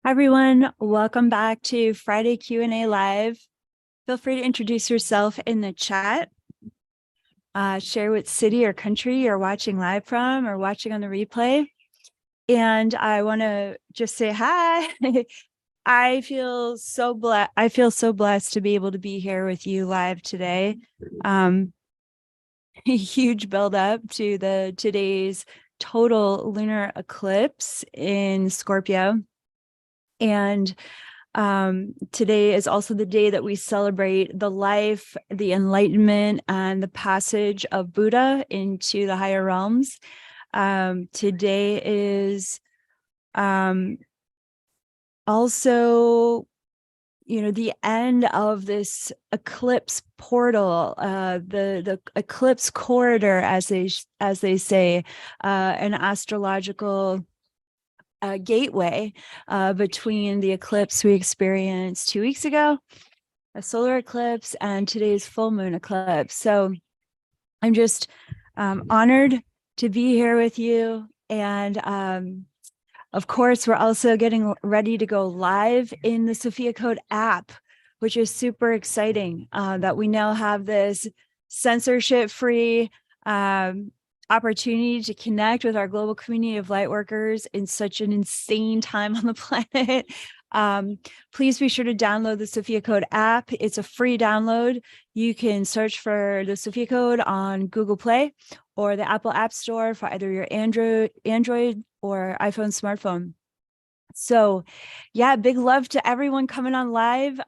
Hi everyone, welcome back to Friday Q&A Live. Feel free to introduce yourself in the chat. Share what city or country you're watching live from or watching on the replay. And I want to just say hi. I feel so blessed to be able to be here with you live today. A huge build up to today's total lunar eclipse in Scorpio. And today is also the day that we celebrate the life, the enlightenment, and the passage of Buddha into the higher realms. Today is also, the end of this eclipse portal, the eclipse corridor, as they say, an astrological gateway between the eclipse we experienced 2 weeks ago, a solar eclipse, and today's full moon eclipse. So I'm just honored to be here with you. And of course, we're also getting ready to go live in the Sophia Code app, which is super exciting that we now have this censorship-free opportunity to connect with our global community of light workers in such an insane time on the planet. Please be sure to download the Sophia Code app. It's a free download. You can search for the Sophia Code on Google Play or the Apple App Store for either your Android or iPhone smartphone. So yeah, big love to everyone coming on live.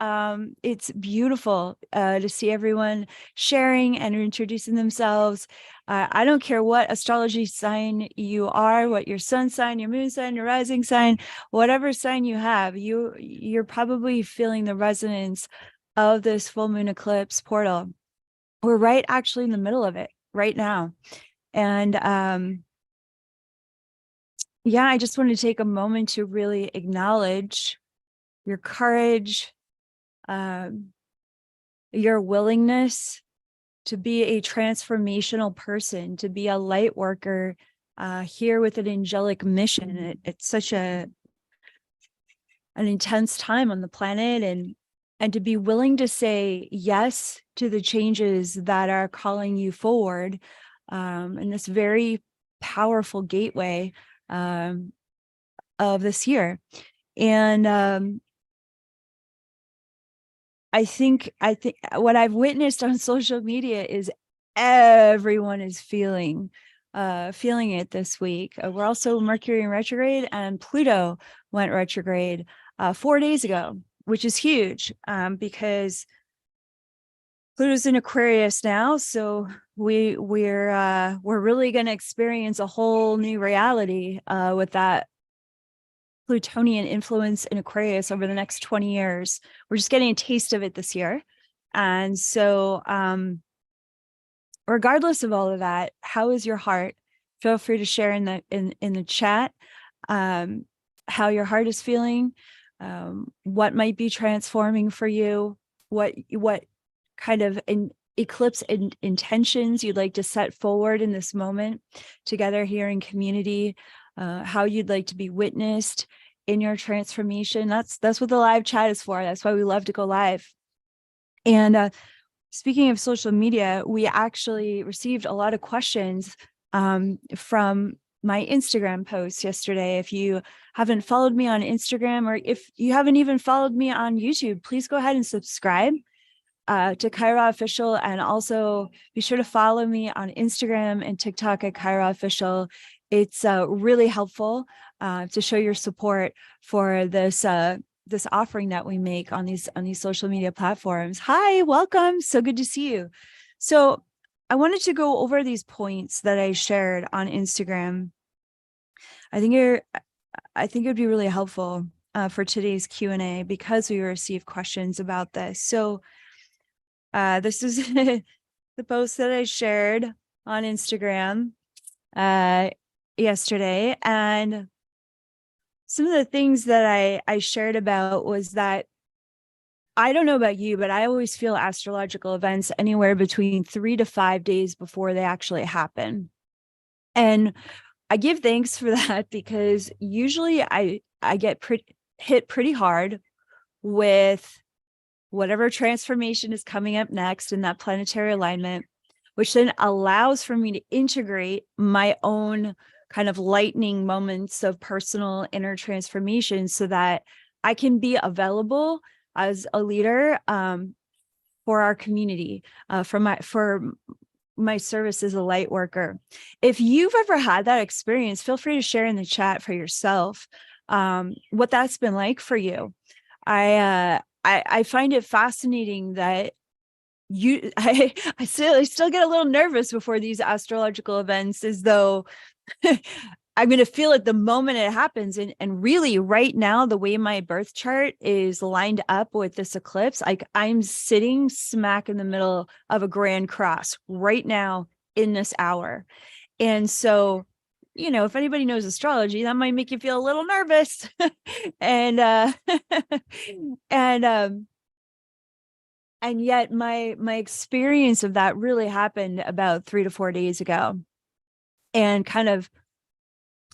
It's beautiful to see everyone sharing and introducing themselves. I don't care what astrology sign you are, what your sun sign, your moon sign, your rising sign, whatever sign you have, you're probably feeling the resonance of this full moon eclipse portal. We're right actually in the middle of it right now. And yeah, I just want to take a moment to really acknowledge your courage, your willingness to be a transformational person, to be a light worker here with an angelic mission. It's such an intense time on the planet, and to be willing to say yes to the changes that are calling you forward in this very powerful gateway of this year. And I think what I've witnessed on social media is everyone is feeling it this week. We're also Mercury in retrograde, and Pluto went retrograde 4 days ago, which is huge because Pluto's in Aquarius now. So we're really going to experience a whole new reality with that Plutonian influence in Aquarius over the next 20 years. We're just getting a taste of it this year. And so regardless of all of that, how is your heart? Feel free to share in the chat how your heart is feeling, what might be transforming for you, what kind of eclipse intentions you'd like to set forward in this moment together here in community, how you'd like to be witnessed in your transformation. That's what the live chat is for. That's why we love to go live. And speaking of social media, we actually received a lot of questions from my Instagram post yesterday. If you haven't followed me on Instagram, or if you haven't even followed me on YouTube, please go ahead and subscribe to Kaia Official, and also be sure to follow me on Instagram and TikTok at Kaia Official. It's really helpful to show your support for this this offering that we make on these social media platforms. Hi, welcome. So good to see you. So I wanted to go over these points that I shared on Instagram. I think it'd be really helpful for today's Q&A because we received questions about this. So this is the post that I shared on Instagram yesterday. And some of the things that I shared about was that I don't know about you, but I always feel astrological events anywhere between 3 to 5 days before they actually happen. And I give thanks for that because usually I get hit pretty hard with whatever transformation is coming up next in that planetary alignment, which then allows for me to integrate my own kind of lightning moments of personal inner transformation so that I can be available as a leader for our community, for my service as a light worker. If you've ever had that experience, feel free to share in the chat for yourself what that's been like for you. I find it fascinating that I still get a little nervous before these astrological events, as though I'm going to feel it the moment it happens. And really right now, the way my birth chart is lined up with this eclipse, like I'm sitting smack in the middle of a grand cross right now in this hour. And so, you know, if anybody knows astrology, that might make you feel a little nervous. and and yet my experience of that really happened about 3 to 4 days ago and kind of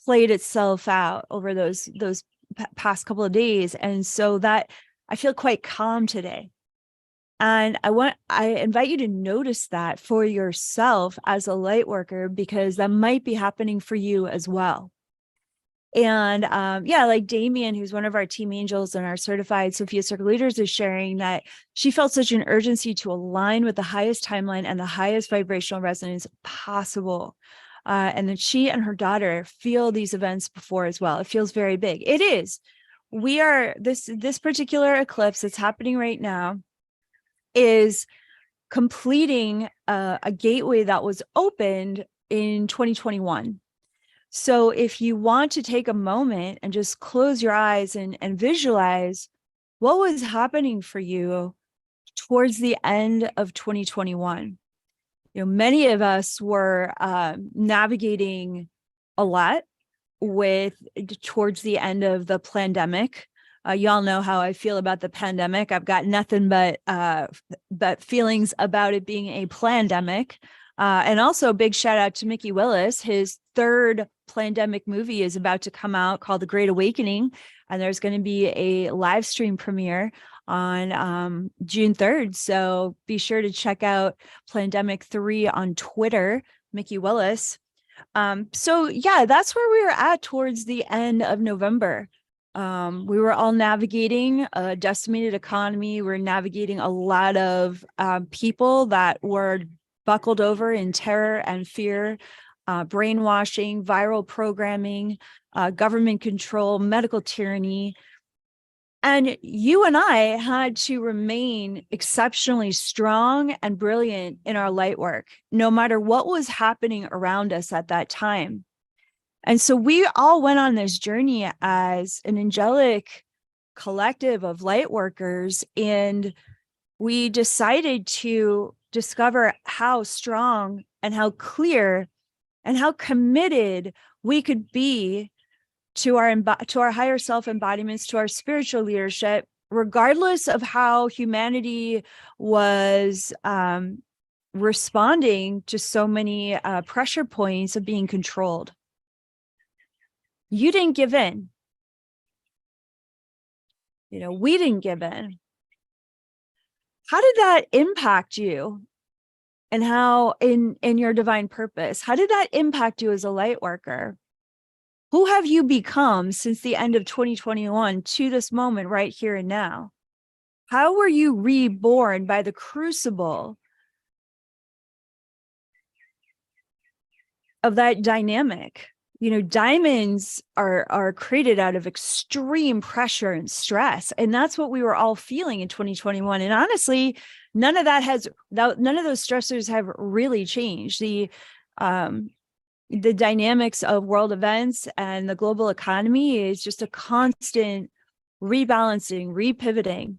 played itself out over those past couple of days. And so that I feel quite calm today. And I invite you to notice that for yourself as a light worker, because that might be happening for you as well. And yeah, like Damien, who's one of our team angels and our certified Sophia Circle leaders, is sharing that she felt such an urgency to align with the highest timeline and the highest vibrational resonance possible. And then she and her daughter feel these events before as well. It feels very big. It is. We are this particular eclipse that's happening right now is completing a gateway that was opened in 2021. So if you want to take a moment and just close your eyes and visualize what was happening for you towards the end of 2021. You know, many of us were navigating a lot towards the end of the pandemic. Y'all know how I feel about the pandemic. I've got nothing but feelings about it being a plandemic. And also a big shout out to Mickey Willis. His third plandemic movie is about to come out called The Great Awakening. And there's going to be a live stream premiere on June 3rd. So be sure to check out Plandemic 3 on Twitter, Mickey Willis. So yeah, that's where we were at towards the end of November. We were all navigating a decimated economy. We're navigating a lot of people that were buckled over in terror and fear, brainwashing, viral programming, government control, medical tyranny. And you and I had to remain exceptionally strong and brilliant in our light work, no matter what was happening around us at that time. And so we all went on this journey as an angelic collective of light workers, and we decided to discover how strong and how clear and how committed we could be to our higher self embodiments, to our spiritual leadership, regardless of how humanity was responding to so many pressure points of being controlled. You didn't give in. You know, we didn't give in. How did that impact you and how in your divine purpose? How did that impact you as a light worker? Who have you become since the end of 2021 to this moment right here and now? How were you reborn by the crucible of that dynamic? You know, diamonds are created out of extreme pressure and stress. And that's what we were all feeling in 2021. And honestly, none of those stressors have really changed. The dynamics of world events and the global economy is just a constant rebalancing, repivoting.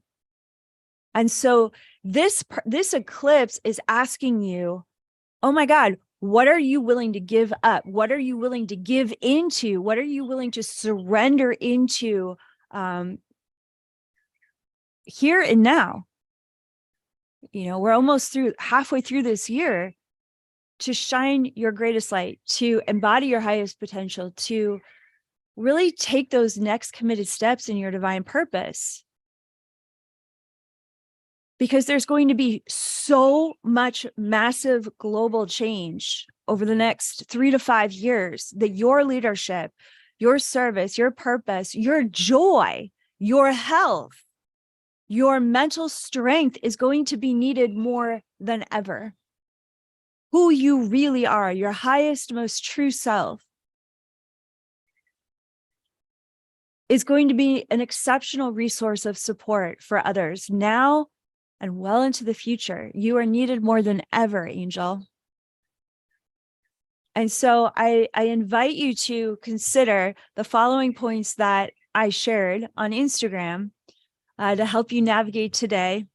And so this eclipse is asking you, oh my God, what are you willing to give up? What are you willing to give into? What are you willing to surrender into here and now? You know, we're almost halfway through this year, to shine your greatest light, to embody your highest potential, to really take those next committed steps in your divine purpose. Because there's going to be so much massive global change over the next 3 to 5 years that your leadership, your service, your purpose, your joy, your health, your mental strength is going to be needed more than ever. Who you really are, your highest, most true self, is going to be an exceptional resource of support for others now and well into the future. You are needed more than ever, Angel. And so I invite you to consider the following points that I shared on Instagram to help you navigate today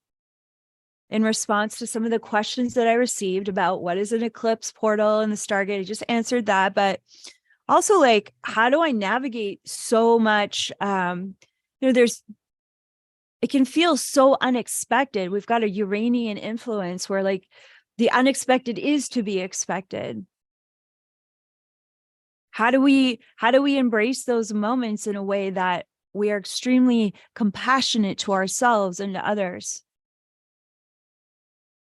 in response to some of the questions that I received about what is an eclipse portal and the Stargate. I just answered that, but also, like, how do I navigate so much? It can feel so unexpected. We've got a Uranian influence where, like, the unexpected is to be expected. How do we embrace those moments in a way that we are extremely compassionate to ourselves and to others?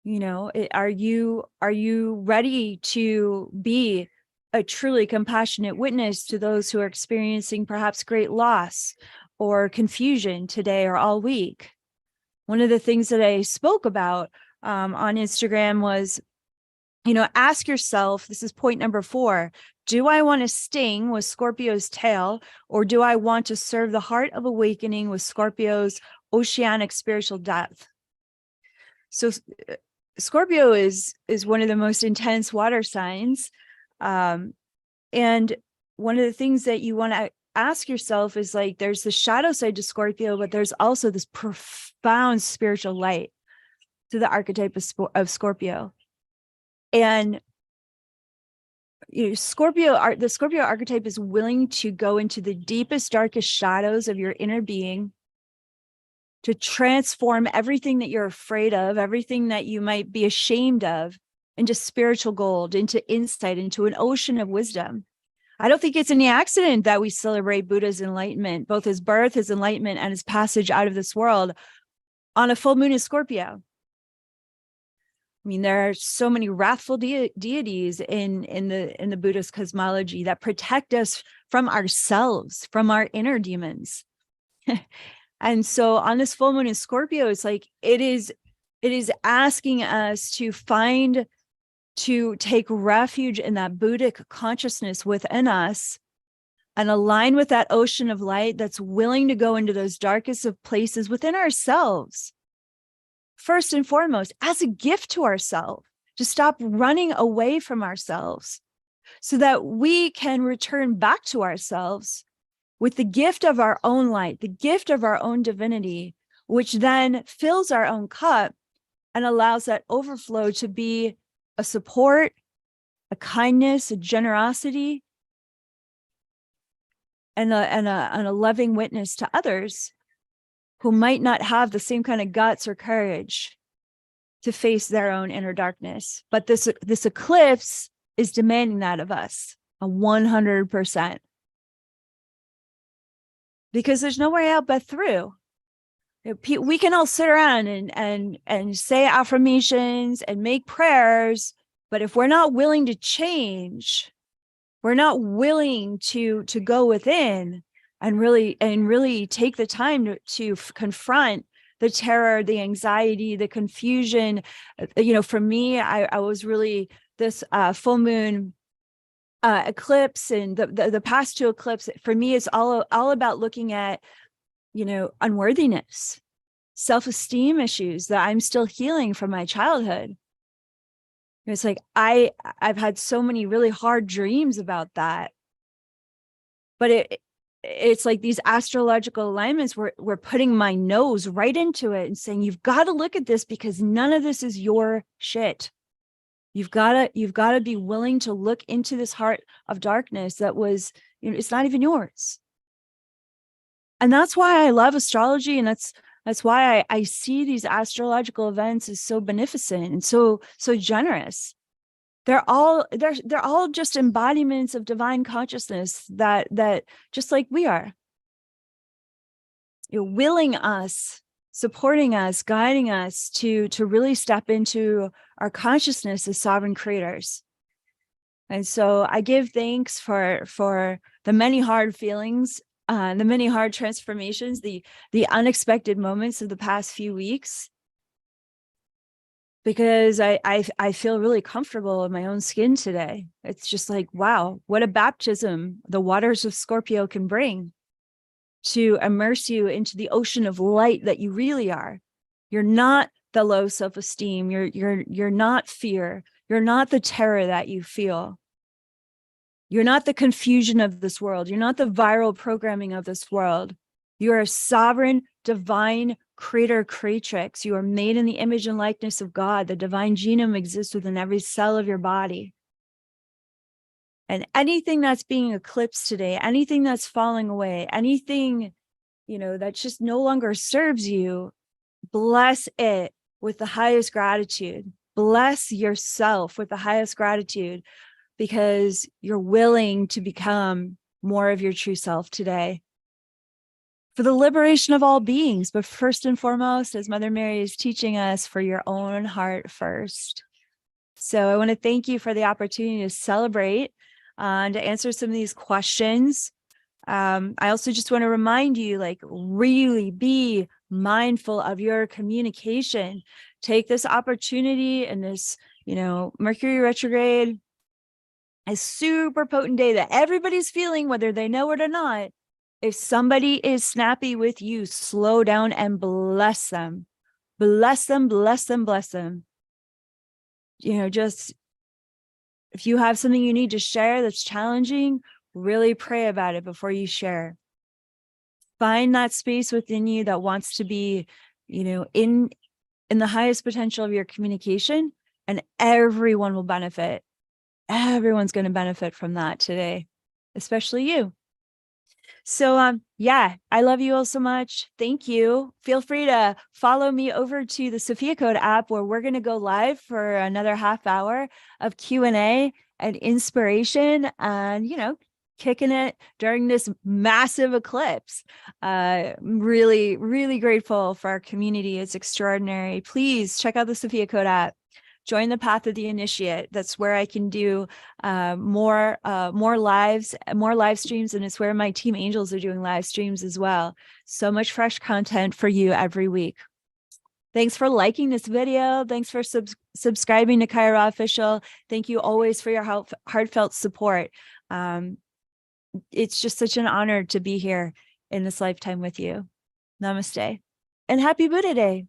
You know, are you ready to be a truly compassionate witness to those who are experiencing perhaps great loss or confusion today or all week? One of the things that I spoke about on Instagram was, ask yourself, this is point number 4, do I want to sting with Scorpio's tail, or do I want to serve the heart of awakening with Scorpio's oceanic spiritual depth? So Scorpio is one of the most intense water signs. And one of the things that you want to ask yourself is, like, there's the shadow side to Scorpio, but there's also this profound spiritual light to the archetype of Scorpio. And the Scorpio archetype is willing to go into the deepest, darkest shadows of your inner being to transform everything that you're afraid of, everything that you might be ashamed of, into spiritual gold, into insight, into an ocean of wisdom. I don't think it's any accident that we celebrate Buddha's enlightenment, both his birth, his enlightenment, and his passage out of this world on a full moon in Scorpio. I mean, there are so many wrathful deities in the Buddhist cosmology that protect us from ourselves, from our inner demons. And so on this full moon in Scorpio, it's like it is asking us to take refuge in that Buddhic consciousness within us and align with that ocean of light that's willing to go into those darkest of places within ourselves. First and foremost, as a gift to ourselves, to stop running away from ourselves so that we can return back to ourselves with the gift of our own light, the gift of our own divinity, which then fills our own cup and allows that overflow to be a support, a kindness, a generosity, and a loving witness to others who might not have the same kind of guts or courage to face their own inner darkness. But this eclipse is demanding that of us, 100%. Because there's no way out but through. We can all sit around and say affirmations and make prayers, but if we're not willing to change, we're not willing to go within and really take the time to confront the terror, the anxiety, the confusion. For me, I was really this full moon eclipse and the past 2 eclipses. For me, it's all about looking at, unworthiness, self-esteem issues that I'm still healing from my childhood. It's like I've had so many really hard dreams about that, but it's like these astrological alignments, we're putting my nose right into it and saying, you've got to look at this because none of this is your shit. You've got to be willing to look into this heart of darkness that was, it's not even yours. And that's why I love astrology. And that's why I see these astrological events as so beneficent and so generous. They're all just embodiments of divine consciousness that just like we are, willing us, supporting us, guiding us to really step into our consciousness as sovereign creators. And so I give thanks for the many hard feelings, the many hard transformations, the unexpected moments of the past few weeks, because I feel really comfortable in my own skin today. It's just like, wow, what a baptism the waters of Scorpio can bring to immerse you into the ocean of light that you really are. You're not the low self-esteem. You're not fear. You're not the terror that you feel. You're not the confusion of this world. You're not the viral programming of this world. You're a sovereign, divine creator, creatrix. You are made in the image and likeness of God. The divine genome exists within every cell of your body. And anything that's being eclipsed today, anything that's falling away, anything, that just no longer serves you, bless it with the highest gratitude. Bless yourself with the highest gratitude, because you're willing to become more of your true self today for the liberation of all beings. But first and foremost, as Mother Mary is teaching us, for your own heart first. So I want to thank you for the opportunity to celebrate and to answer some of these questions. I also just want to remind you, really be mindful of your communication. Take this opportunity and this, Mercury retrograde, a super potent day that everybody's feeling, whether they know it or not. If somebody is snappy with you, slow down and bless them. Bless them, bless them, bless them. Just if you have something you need to share that's challenging, really pray about it before you share. Find that space within you that wants to be, in the highest potential of your communication, and everyone will benefit. Everyone's going to benefit from that today, especially you. So, yeah, I love you all so much. Thank you. Feel free to follow me over to the Sophia Code app, where we're going to go live for another half hour of Q&A and inspiration and, kicking it during this massive eclipse. Really, really grateful for our community. It's extraordinary. Please check out the Sophia Code app. Join the Path of the Initiate. That's where I can do more live streams, and it's where my team angels are doing live streams as well. So much fresh content for you every week. Thanks for liking this video. Thanks for subscribing to Kaia Official. Thank you always for your heartfelt support. It's just such an honor to be here in this lifetime with you. Namaste and happy Buddha Day.